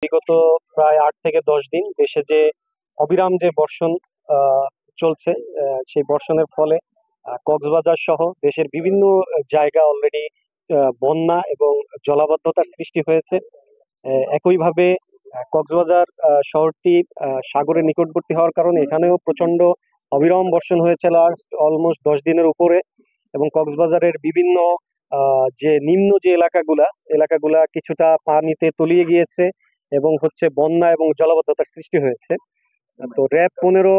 বিগত প্রায় 8 থেকে 10 দিন দেশে যে অবিরাম যে বর্ষণ আহ, চলছে, সেই বর্ষণের ফলে কক্সবাজার সহ দেশের বিভিন্ন জায়গা অলরেডি বন্যা এবং জলাবদ্ধতার সৃষ্টি হয়েছে। একইভাবে কক্সবাজার শহরটি সাগরের নিকটবর্তী হওয়ার কারণে এখানেও প্রচন্ড অবিরাম বর্ষণ হয়েছে লাস্ট অলমোস্ট 10 দিনের উপরে। এবং কক্সবাজারের বিভিন্ন যে নিম্ন যে এলাকাগুলা কিছুটা পানিতে তলিয়ে গিয়েছে এবং হচ্ছে বন্যা এবং জলাবদ্ধতার সৃষ্টি হয়েছে। তো র্যাব 15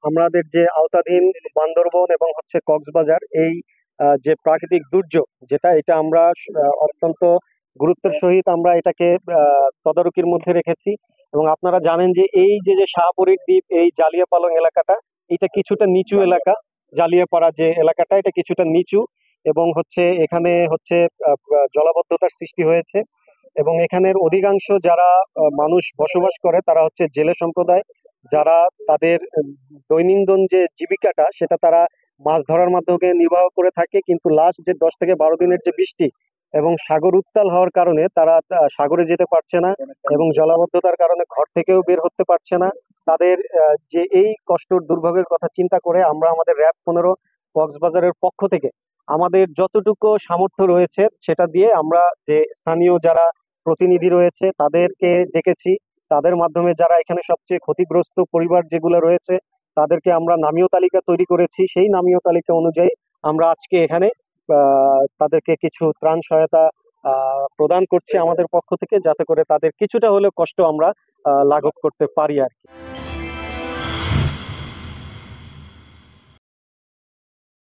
আমাদের যে আওতাধীন বান্দরবন এবং হচ্ছে কক্সবাজার এই যে প্রাকৃতিক দুর্যোগ যেটা এটা আমরা অত্যন্ত গুরুত্বের সহিত আমরা এটাকে তদারকির মধ্যে রেখেছি। এবং আপনারা জানেন যে এই যে যে শাহপরীর দ্বীপ, এই জালিয়াপালং এলাকাটা এটা কিছুটা নিচু এলাকা। জালিয়াপাড়া যে এলাকাটা এটা কিছুটা নিচু এবং হচ্ছে এখানে হচ্ছে জলাবদ্ধতার সৃষ্টি হয়েছে। এবং এখানের অধিকাংশ যারা মানুষ বসবাস করে তারা হচ্ছে জেলে সম্প্রদায়, যারা তাদের দৈনন্দিন যে জীবিকাটা সেটা তারা মাছ ধরার মাধ্যমে নির্বাহ করে থাকে। কিন্তু লাস্ট যে 10 থেকে 12 দিনের যে বৃষ্টি এবং সাগর উত্তাল হওয়ার কারণে তারা সাগরে যেতে পারছে না এবং জলাবদ্ধতার কারণে ঘর থেকেও বের হতে পারছে না। তাদের যে এই কষ্ট দুর্ভোগের কথা চিন্তা করে আমরা আমাদের র্যাব 15 কক্সবাজারের পক্ষ থেকে আমাদের যতটুকু সামর্থ্য রয়েছে সেটা দিয়ে আমরা যে স্থানীয় যারা প্রতিনিধি রয়েছে তাদেরকে ডেকেছি। তাদের মাধ্যমে যারা এখানে সবচেয়ে ক্ষতিগ্রস্ত পরিবার যেগুলো রয়েছে তাদেরকে আমরা নামীয় তালিকা তৈরি করেছি। সেই নামীয় তালিকা অনুযায়ী আমরা আজকে এখানে তাদেরকে কিছু ত্রাণ সহায়তা প্রদান করছি আমাদের পক্ষ থেকে, যাতে করে তাদের কিছুটা হলেও কষ্ট আমরা লাঘব করতে পারি আর কি।